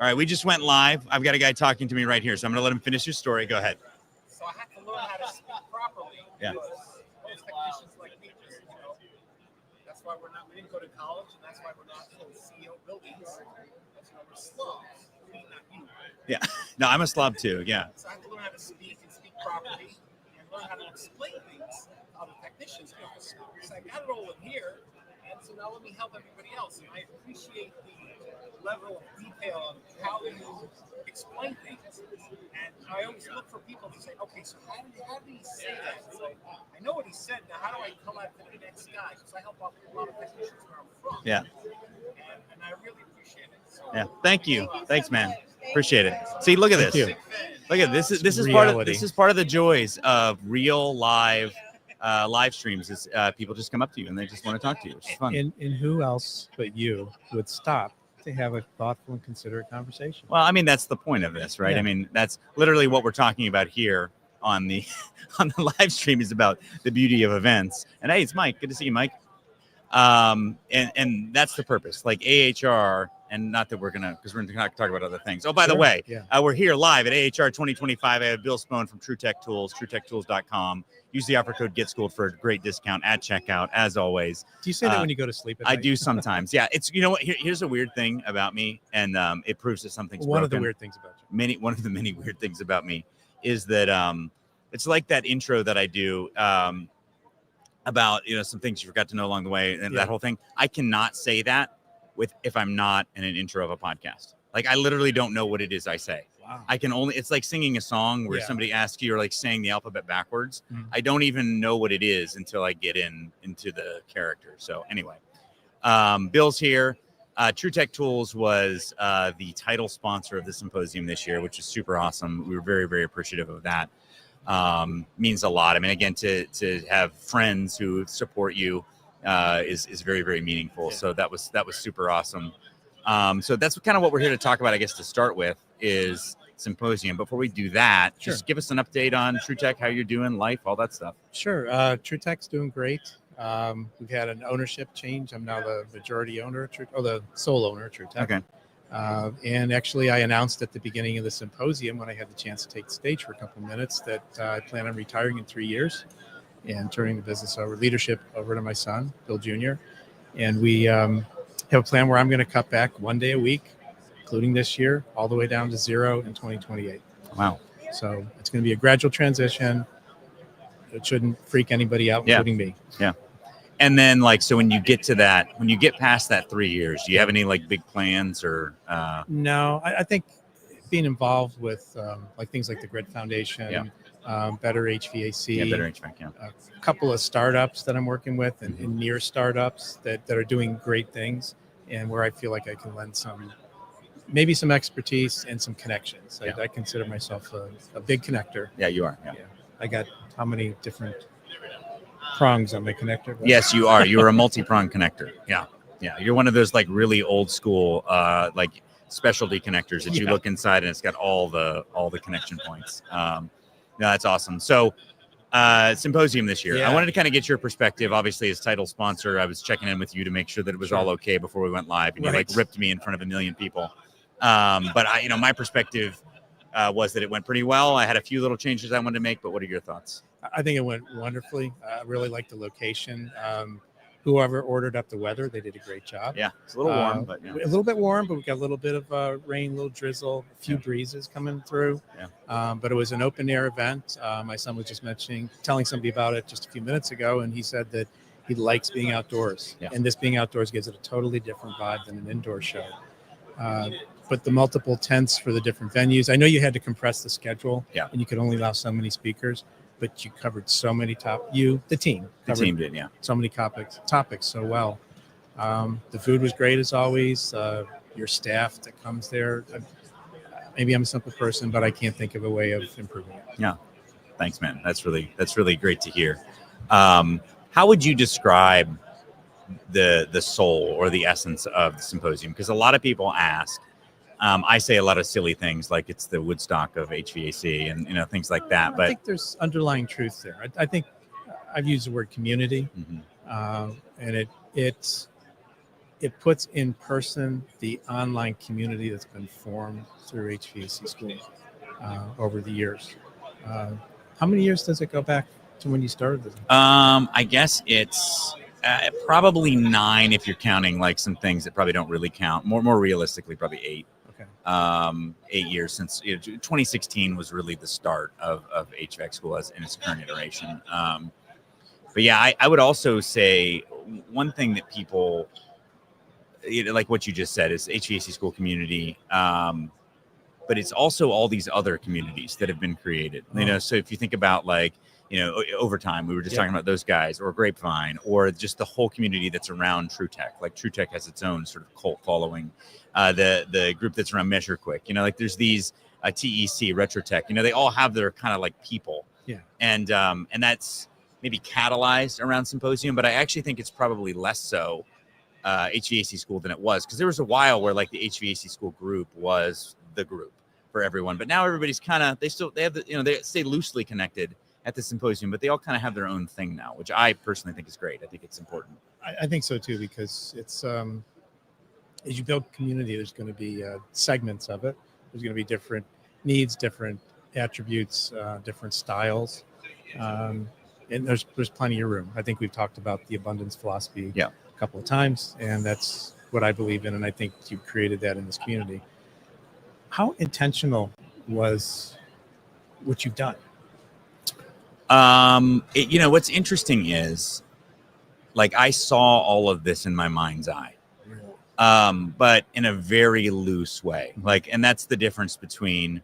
All right, we just went live. I've got a guy talking to me right here, so I'm going to let him finish his story. Go ahead. So I had to learn how to speak properly. Yeah. Most technicians like me just, that's why we didn't go to college, and that's why we're not in CEO buildings. That's why we're slobs. Me, not you. Yeah. No, I'm a slob too. Yeah. So I had to learn how to speak properly and learn how to explain things to other technicians. So I got it all in here, and so now let me help everybody else. And I appreciate the level of detail on how you explain things. And I always look for people to say, okay, so how did he say that? So I know what he said. Now, how do I tell that to the next guy? Because I help out a lot of technicians where I'm from. Yeah. And I really appreciate it. So, yeah. Thank you. Thanks, man. Appreciate it. See, look at this. Look at this. This is part of the joys of real live streams. Is people just come up to you and they just want to talk to you. It's fun. And who else but you would stop to have a thoughtful and considerate conversation? Well, I mean, that's the point of this, right? Yeah. I mean, that's literally what we're talking about here on the live stream, is about the beauty of events. And hey, it's Mike. Good to see you, Mike. And that's the purpose. Like AHR, and not that we're gonna talk about other things. Oh, by the way, we're here live at AHR 2025. I have Bill Spohn from TruTech Tools, TruTechTools.com. Use the offer code GetSchooled for a great discount at checkout, as always. Do you say that when you go to sleep at night? I do sometimes. Yeah, it's what. Here's a weird thing about me, and it proves that something's one broken. Of the weird things about you. One of the many weird things about me is that it's like that intro that I do about some things you forgot to know along the way, and that whole thing. I cannot say that if I'm not in an intro of a podcast. Like, I literally don't know what it is I say. Wow. It's like singing a song where somebody asks you, or like saying the alphabet backwards. Mm-hmm. I don't even know what it is until I get into the character. So anyway, Bill's here. TruTech Tools was the title sponsor of the symposium this year, which is super awesome. We were very, very appreciative of that. Means a lot. I mean, again, to have friends who support you is very, very meaningful. Yeah. So that was super awesome. So that's kind of what we're here to talk about, I guess, to start with, is symposium. Before we do that, just give us an update on TruTech, how you're doing, life, all that stuff. Sure. TruTech's doing great. We've had an ownership change. I'm now the majority owner, the sole owner of TruTech. Okay. And actually, I announced at the beginning of the symposium, when I had the chance to take the stage for a couple of minutes, that I plan on retiring in 3 years and turning the business leadership over to my son, Bill Jr. And we have a plan where I'm going to cut back 1 day a week, including this year, all the way down to 0 in 2028. Wow. So it's going to be a gradual transition. It shouldn't freak anybody out, including me. Yeah. And then, so when you get past that 3 years, do you have any big plans or? No, I think being involved with things like the Grid Foundation, Better HVAC, Better HVAC, a couple of startups that I'm working with, and near startups that are doing great things, and where I feel like I can lend some expertise and some connections. I consider myself a big connector. Yeah, you are. Yeah. I got how many different prongs on my connector? Yes, you are. You're a multi-prong connector. Yeah. You're one of those like really old school specialty connectors that you look inside and it's got all the connection points. No, that's awesome. So symposium this year. I wanted to kind of get your perspective. Obviously, as title sponsor, I was checking in with you to make sure that it was all okay before we went live, and you ripped me in front of 1 million people. But my perspective was that it went pretty well. I had a few little changes I wanted to make, but what are your thoughts? I think it went wonderfully. I really liked the location. Whoever ordered up the weather, they did a great job. Yeah, it's a little warm, but a little bit warm, but we got a little bit of rain, a little drizzle, a few breezes coming through. Yeah. But it was an open air event. My son was just telling somebody about it just a few minutes ago, and he said that he likes being outdoors. Yeah. And this being outdoors gives it a totally different vibe than an indoor show. But the multiple tents for the different venues. I know you had to compress the schedule, and you could only allow so many speakers, but you covered so many the team did, so many topics so well. The food was great as always. Your staff that comes there, maybe I'm a simple person, but I can't think of a way of improving it. Yeah. Thanks, man. That's really great to hear. How would you describe the soul or the essence of the symposium? Because a lot of people ask, I say a lot of silly things like it's the Woodstock of HVAC and things like that. But I think there's underlying truth there. I think I've used the word community, and it it puts in person the online community that's been formed through HVAC School over the years. How many years does it go back to when you started this? I guess it's probably 9 if you're counting like some things that probably don't really count. More realistically, probably 8. Okay. 8 years since 2016 was really the start of HVAC School as in its current iteration. But yeah, I would also say one thing that people, like what you just said, is HVAC School community. But it's also all these other communities that have been created. So if you think about like, Overtime, we were just talking about those guys, or Grapevine, or just the whole community that's around TruTech. Like TruTech has its own sort of cult following. The group that's around MeasureQuick, like there's these TEC, RetroTech, they all have their kind of like people. Yeah. And that's maybe catalyzed around Symposium, but I actually think it's probably less so HVAC School than it was, because there was a while where like the HVAC School group was the group for everyone, but now everybody's kind of, they have they stay loosely connected at the Symposium, but they all kind of have their own thing now, which I personally think is great. I think it's important. I think so too, because it's as you build community, there's going to be segments of it. There's going to be different needs, different attributes, different styles, and there's plenty of room. I think we've talked about the abundance philosophy a couple of times, and that's what I believe in, and I think you've created that in this community. How intentional was what you've done? What's interesting is, like, I saw all of this in my mind's eye, but in a very loose way. Like, and that's the difference between,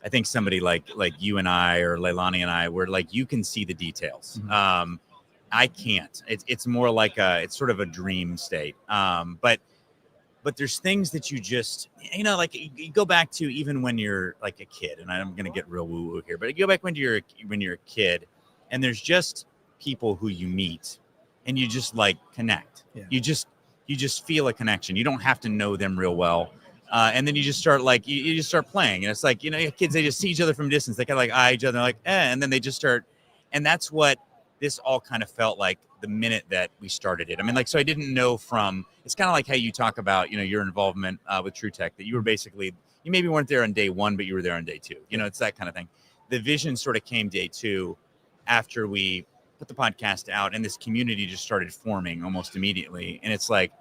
I think, somebody like you and I, or Leilani and I, where like you can see the details. I can't. It's more like it's sort of a dream state. But there's things that you just, like you go back to even when you're like a kid, and I'm going to get real woo-woo here, but you go back when you're a kid, and there's just people who you meet and you just like connect. Yeah. You just feel a connection. You don't have to know them real well. And then you just start like, you just start playing. And it's like, kids, they just see each other from a distance. They kind of like eye each other, like, and then they just start. And that's what this all kind of felt like the minute that we started it. I mean, like, so I didn't know it's kind of like how you talk about, your involvement with TruTech, that you were basically, you maybe weren't there on day 1, but you were there on day 2. It's that kind of thing. The vision sort of came day 2 after we put the podcast out, and this community just started forming almost immediately. And it's like,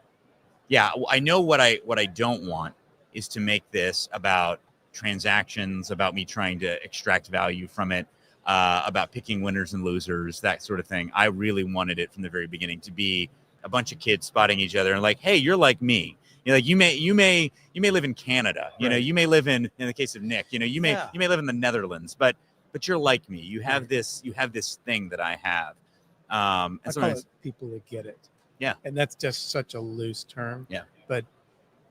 yeah, I know what I don't want is to make this about transactions, about me trying to extract value from it, about picking winners and losers, that sort of thing. I really wanted it from the very beginning to be a bunch of kids spotting each other and like, hey, you're like me. Like you may live in Canada, right. You may live in the case of Nick, you may live in the Netherlands, but you're like me. You have this thing that I have. And I call it people that get it. Yeah. And that's just such a loose term. Yeah. But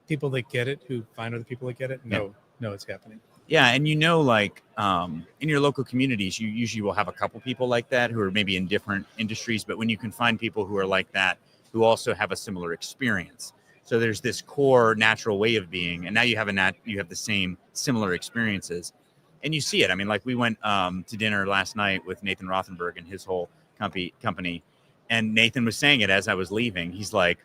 people that get it, who find other people that get it, know it's happening. Yeah. And like in your local communities, you usually will have a couple people like that who are maybe in different industries, but when you can find people who are like that, who also have a similar experience. So there's this core natural way of being, and now you have the same similar experiences, and you see it. I mean, like we went to dinner last night with Nathan Rothenberg and his whole company, and Nathan was saying it as I was leaving. He's like,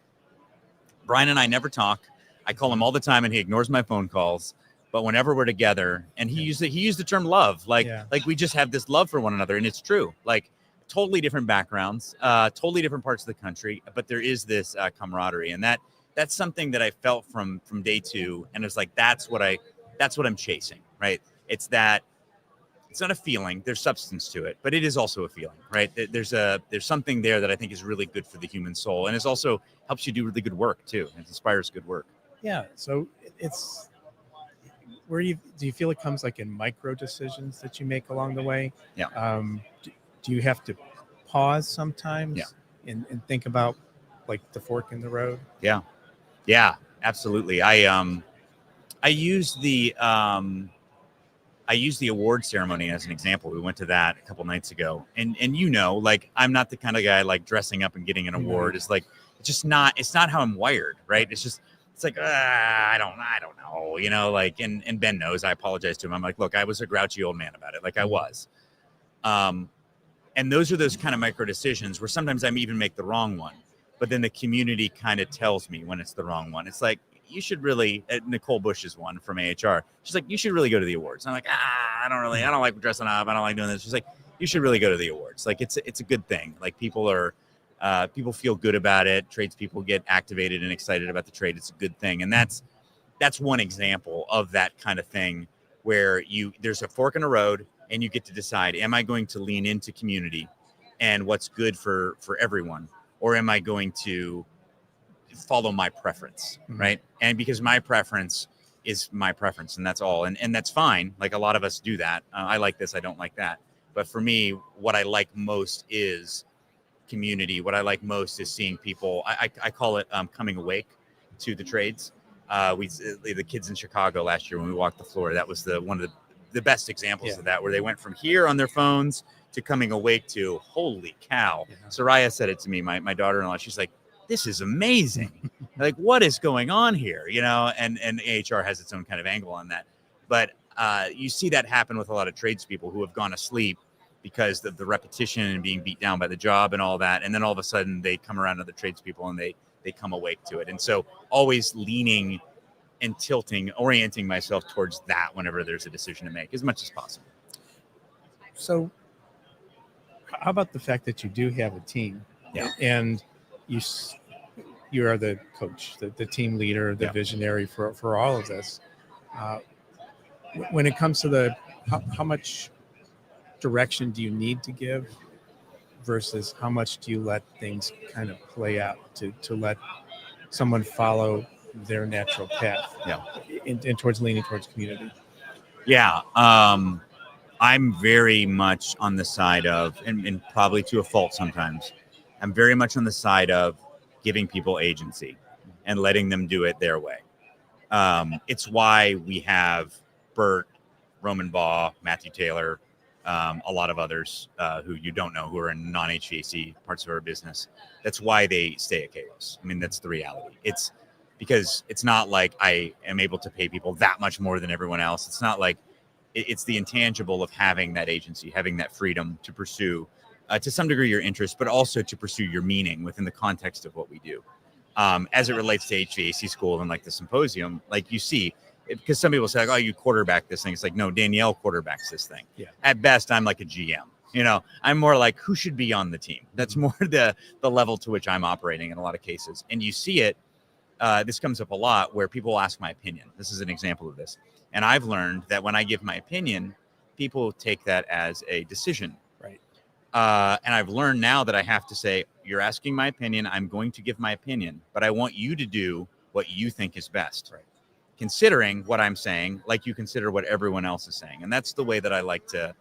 Brian and I never talk. I call him all the time, and he ignores my phone calls. But whenever we're together, and he used the term love, like we just have this love for one another, and it's true. Like totally different backgrounds, totally different parts of the country, but there is this camaraderie, and that's something that I felt from day 2, and it's like that's what I'm chasing, right? It's not a feeling. There's substance to it, but it is also a feeling, right? There's something there that I think is really good for the human soul, and it also helps you do really good work too. It inspires good work. Yeah. So it's. Do you feel it comes like in micro decisions that you make along the way? Yeah. Do you have to pause sometimes? Yeah. And think about like the fork in the road? Yeah. Yeah, absolutely. I use the award ceremony as an example. We went to that a couple nights ago, and like I'm not the kind of guy like dressing up and getting an award. It's like it's not how I'm wired, right? It's like, I don't know, like, and Ben knows, I apologize to him. I'm like, look, I was a grouchy old man about it. Like I was. And those are those kind of micro decisions where sometimes I even make the wrong one. but then the community kind of tells me when it's the wrong one. It's like, you should really, Nicole Bush's one from AHR, she's like, you should really go to the awards. I'm like, I don't like dressing up. I don't like doing this. She's like, you should really go to the awards. Like, it's a good thing. Like, people feel good about it. Tradespeople get activated and excited about the trade. It's a good thing. And that's one example of that kind of thing where there's a fork in the road and you get to decide, am I going to lean into community and what's good for everyone? Or am I going to follow my preference, right? And because my preference is my preference, and that's all. And that's fine. Like, a lot of us do that. I like this, I don't like that. But for me, what I like most is community. What I like most is seeing people, I call it coming awake to the trades. The kids in Chicago last year when we walked the floor, that was one of the best examples of that, where they went from here on their phones to coming awake to, holy cow. Yeah. Soraya said it to me, my daughter-in-law. She's like, this is amazing. Like, what is going on here? You know, and AHR has its own kind of angle on that. But you see that happen with a lot of tradespeople who have gone asleep because of the repetition and being beat down by the job and all that. And then all of a sudden they come around to the tradespeople and they come awake to it. And so always leaning and orienting myself towards that whenever there's a decision to make as much as possible. So how about the fact that you do have a team? Yeah. And you are the coach, the team leader, the visionary for all of this. When it comes to how much direction do you need to give versus how much do you let things kind of play out to let someone follow their natural path and towards leaning towards community? Yeah. I'm very much on the side of, and probably to a fault sometimes, I'm very much on the side of giving people agency and letting them do it their way. It's why we have Bert, Roman Baugh, Matthew Taylor, a lot of others who you don't know, who are in non-HVAC parts of our business. That's why they stay at Kalos. I mean, that's the reality. It's because it's not like I am able to pay people that much more than everyone else. It's not like it's the intangible of having that agency, having that freedom to pursue to some degree your interest, but also to pursue your meaning within the context of what we do. As it relates to HVAC school and like the symposium, like you see, because some people say, like, oh, you quarterback this thing. It's like, no, Danielle quarterbacks this thing. Yeah. At best, I'm like a GM. You know, I'm more like who should be on the team. That's more the level to which I'm operating in a lot of cases. And you see it. This comes up a lot where people ask my opinion. This is an example of this. And I've learned that when I give my opinion, people take that as a decision. Right. And I've learned now that I have to say, you're asking my opinion. I'm going to give my opinion, but I want you to do what you think is best. Right. Considering what I'm saying, like you consider what everyone else is saying. And that's the way that I like to,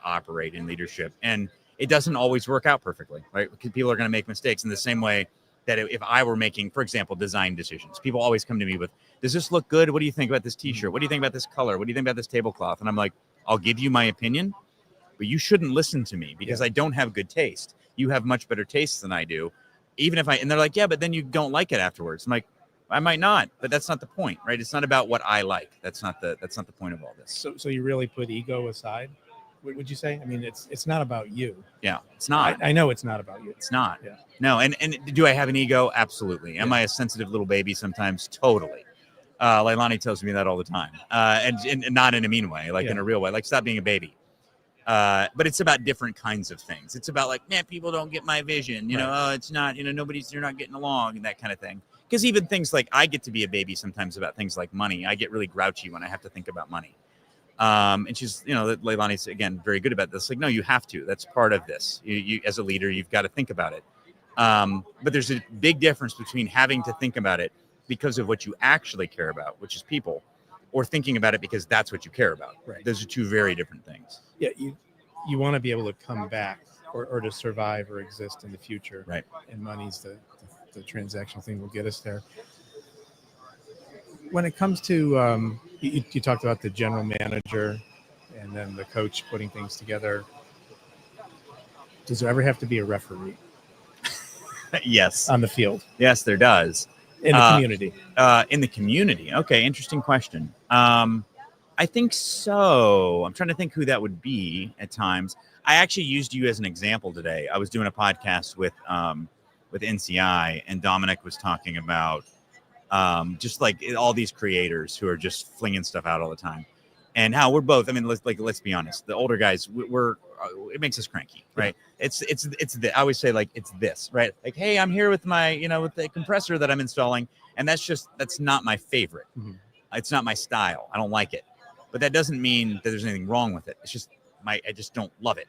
operate in leadership. And it doesn't always work out perfectly, right? Because people are going to make mistakes in the same way that if I were making, for example, design decisions, people always come to me with, does this look good? What do you think about this t-shirt? What do you think about this color? What do you think about this tablecloth? And I'm like, I'll give you my opinion, but you shouldn't listen to me because I don't have good taste. You have much better taste than I do. And they're like, yeah, but then you don't like it afterwards. I'm like, I might not, but that's not the point, right? It's not about what I like. That's not the point of all this. So you really put ego aside, would you say? I mean, it's not about you. Yeah, it's not. I know it's not about you. It's not. Yeah. No, and do I have an ego? Absolutely. Am I a sensitive little baby sometimes? Totally. Leilani tells me that all the time, and not in a mean way, like in a real way. Like, stop being a baby. But it's about different kinds of things. It's about like, man, people don't get my vision. You know, oh, it's not. You know, you're not getting along, and that kind of thing. Because even things like I get to be a baby sometimes about things like money. I get really grouchy when I have to think about money. And she's, you know, Leilani's, again, very good about this. Like, no, you have to. That's part of this. You as a leader, you've got to think about it. But there's a big difference between having to think about it because of what you actually care about, which is people, or thinking about it because that's what you care about. Right. Those are two very different things. Yeah, you want to be able to come back or to survive or exist in the future. Right. And money's the transactional thing will get us there. When it comes to, you talked about the general manager and then the coach putting things together. Does there ever have to be a referee? Yes. On the field? Yes, there does. In the community? In the community. Okay, interesting question. I I think so. I'm trying to think who that would be at times. I actually used you as an example today. I was doing a podcast with NCI, and Dominic was talking about just like all these creators who are just flinging stuff out all the time, and how we're both. I mean, let's be honest. The older guys, we're it makes us cranky, right? Yeah. I always say like it's this, right? Like, hey, I'm here with my with the compressor that I'm installing, and that's not my favorite. Mm-hmm. It's not my style. I don't like it, but that doesn't mean that there's anything wrong with it. It's just I just don't love it.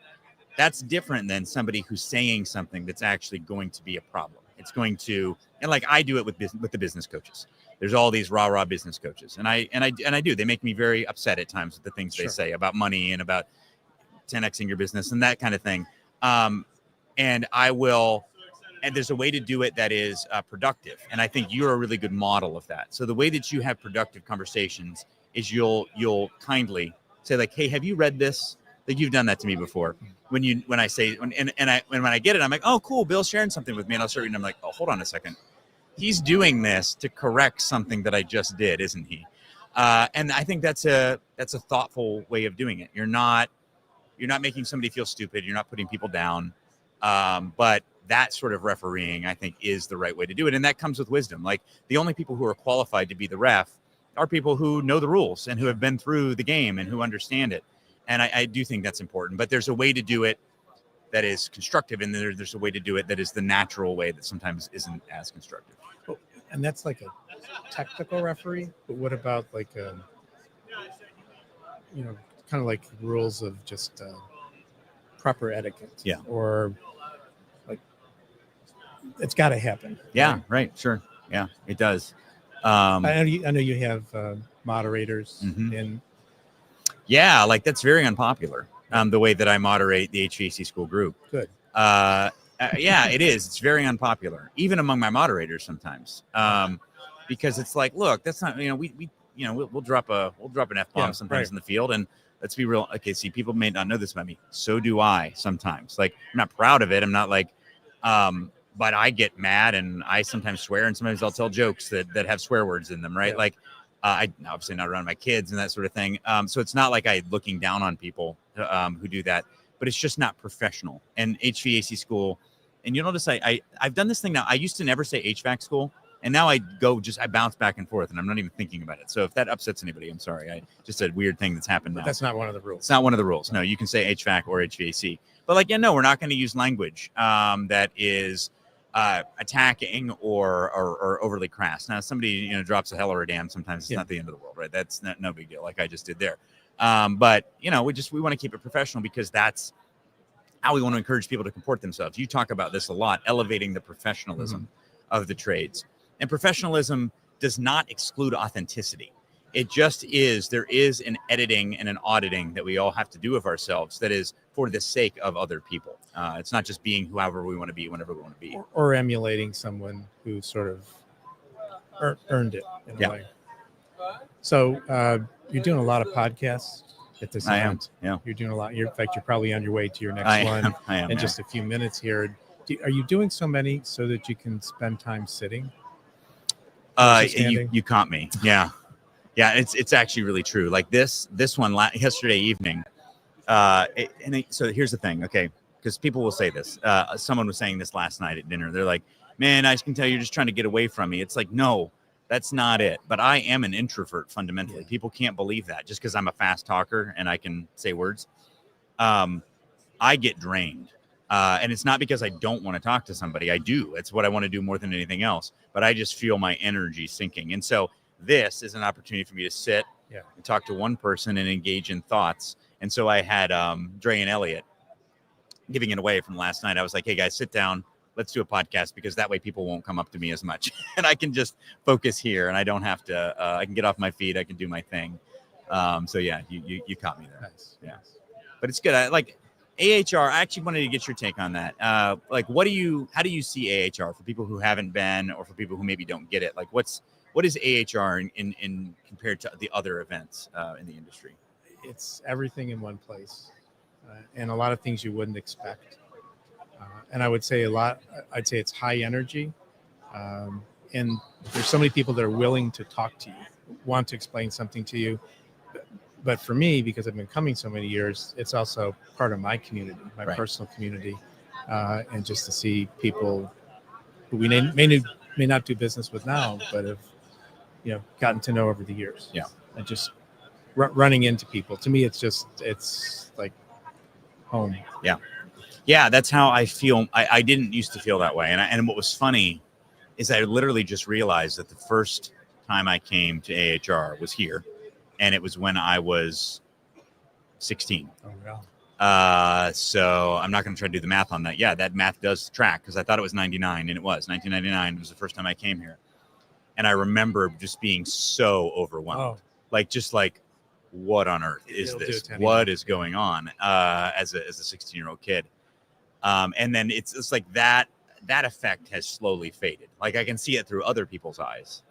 That's different than somebody who's saying something that's actually going to be a problem. It's going to, and like I do it with the business coaches. There's all these rah business coaches, and I do. They make me very upset at times with the things they say about money and about 10xing your business and that kind of thing. And there's a way to do it that is productive, and I think you're a really good model of that. So the way that you have productive conversations is you'll kindly say like, hey, have you read this? Like you've done that to me before. When I get it, I'm like, oh, cool. Bill's sharing something with me, and I'll start reading. I'm like, oh, hold on a second. He's doing this to correct something that I just did, isn't he? And I think that's a thoughtful way of doing it. You're not making somebody feel stupid. You're not putting people down. But that sort of refereeing, I think, is the right way to do it, and that comes with wisdom. Like the only people who are qualified to be the ref are people who know the rules and who have been through the game and who understand it. And I do think that's important, but there's a way to do it that is constructive, and there's a way to do it that is the natural way that sometimes isn't as constructive. Well, and that's like a technical referee, but what about like, kind of like rules of just proper etiquette? Yeah. Or like, it's got to happen. Yeah, right. Sure. Yeah, it does. I know you have moderators in. Yeah, like that's very unpopular. The way that I moderate the HVAC school group. Good. Yeah, it is. It's very unpopular, even among my moderators sometimes, because it's like, look, that's not we'll drop an F-bomb sometimes in the field, and let's be real. Okay, see, people may not know this about me. So do I sometimes. Like, I'm not proud of it. I'm not like, but I get mad and I sometimes swear, and sometimes I'll tell jokes that have swear words in them, right? Yeah. Like. I obviously not around my kids and that sort of thing. So it's not like I'm looking down on people who do that, but it's just not professional. And HVAC school, and you'll notice I've done this thing now. I used to never say HVAC school, and now I bounce back and forth, and I'm not even thinking about it. So if that upsets anybody, I'm sorry. I just a weird thing that's happened now. That's not one of the rules. It's not one of the rules. No, you can say HVAC or HVAC. But we're not going to use language that is attacking or overly crass. Now, somebody drops a hell or a damn. Sometimes it's not the end of the world, right? That's no big deal, like I just did there. But we want to keep it professional, because that's how we want to encourage people to comport themselves. You talk about this a lot, elevating the professionalism of the trades, and professionalism does not exclude authenticity. It just is. There is an editing and an auditing that we all have to do of ourselves that is for the sake of other people. It's not just being whoever we want to be whenever we want to be. Or emulating someone who sort of earned it in a way. So you're doing a lot of podcasts at this event. I am, yeah. You're doing a lot. In fact, you're probably on your way to your next one in just a few minutes here. Are you doing so many so that you can spend time sitting? You caught me. Yeah. Yeah, it's actually really true. Like this one yesterday evening. So here's the thing, okay? Because people will say this. Someone was saying this last night at dinner. They're like, "Man, I can tell you're just trying to get away from me." It's like, no, that's not it. But I am an introvert fundamentally. Yeah. People can't believe that just because I'm a fast talker and I can say words. I get drained. And it's not because I don't want to talk to somebody. I do. It's what I want to do more than anything else. But I just feel my energy sinking. And so this is an opportunity for me to sit and talk to one person and engage in thoughts. And so I had Dre and Elliot giving it away from last night. I was like, hey, guys, sit down. Let's do a podcast, because that way people won't come up to me as much. And I can just focus here, and I don't have to I can get off my feet. I can do my thing. So, yeah, you caught me there. Nice. Yeah. But it's good. AHR, I actually wanted to get your take on that. How do you see AHR for people who haven't been, or for people who maybe don't get it? Like, what is AHR in compared to the other events in the industry? It's everything in one place, and a lot of things you wouldn't expect. And I'd say it's high energy, and there's so many people that are willing to talk to you, want to explain something to you. but for me, because I've been coming so many years, it's also part of my community, my Right. personal community, and just to see people who we may not do business with now, but have gotten to know over the years. Yeah. And just running into people. To me, it's like home. Yeah, that's how I feel. I didn't used to feel that way. And what was funny is I literally just realized that the first time I came to AHR was here, and it was when I was 16. Oh, wow. So I'm not going to try to do the math on that. Yeah, that math does track, because I thought it was 99, and it was 1999. It was the first time I came here. And I remember just being so overwhelmed. Just like, what on earth is this? What is going on as a 16-year-old kid? And then it's like that effect has slowly faded. Like, I can see it through other people's eyes.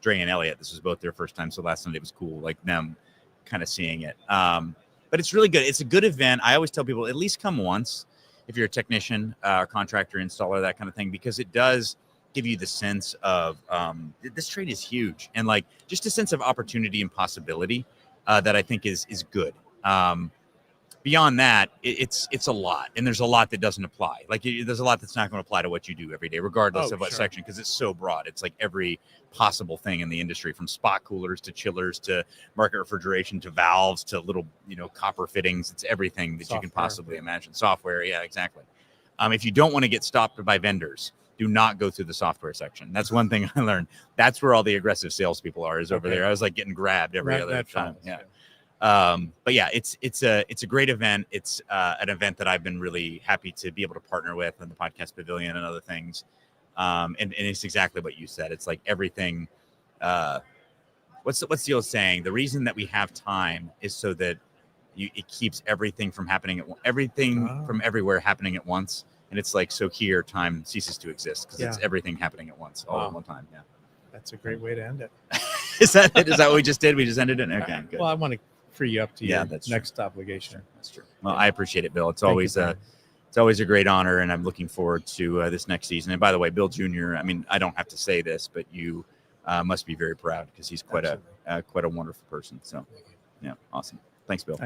Dre and Elliot, this was both their first time. So last Sunday was cool, like them kind of seeing it. But it's really good. It's a good event. I always tell people, at least come once if you're a technician, contractor, installer, that kind of thing, because it does give you the sense of this trade is huge, and like just a sense of opportunity and possibility that I think is good. Beyond that, it's a lot, and there's a lot that doesn't apply. Like, there's a lot that's not going to apply to what you do every day, regardless of what section, because it's so broad. It's like every possible thing in the industry, from spot coolers to chillers to market refrigeration to valves to little copper fittings. It's everything that you can possibly imagine. Software, yeah, exactly. If you don't want to get stopped by vendors, do not go through the software section. That's one thing I learned. That's where all the aggressive salespeople are, is over there. I was like getting grabbed every other time. But yeah, it's a great event. It's an event that I've been really happy to be able to partner with, and the Podcast Pavilion and other things. And it's exactly what you said. It's like everything. What's the old saying? The reason that we have time is so that it keeps everything from happening from everywhere happening at once. And it's like, so here time ceases to exist, because it's everything happening at once, all at one time. Yeah. That's a great way to end it. Is that it? Is that what we just did? We just ended it? Okay, good. Well, I want to free you up to your that's next true. obligation. That's true. Well, I appreciate it, Bill. It's always a great honor, and I'm looking forward to this next season. And by the way, Bill Jr., I mean, I don't have to say this, but you must be very proud, because he's quite a wonderful person. So, yeah, awesome. Thanks, Bill.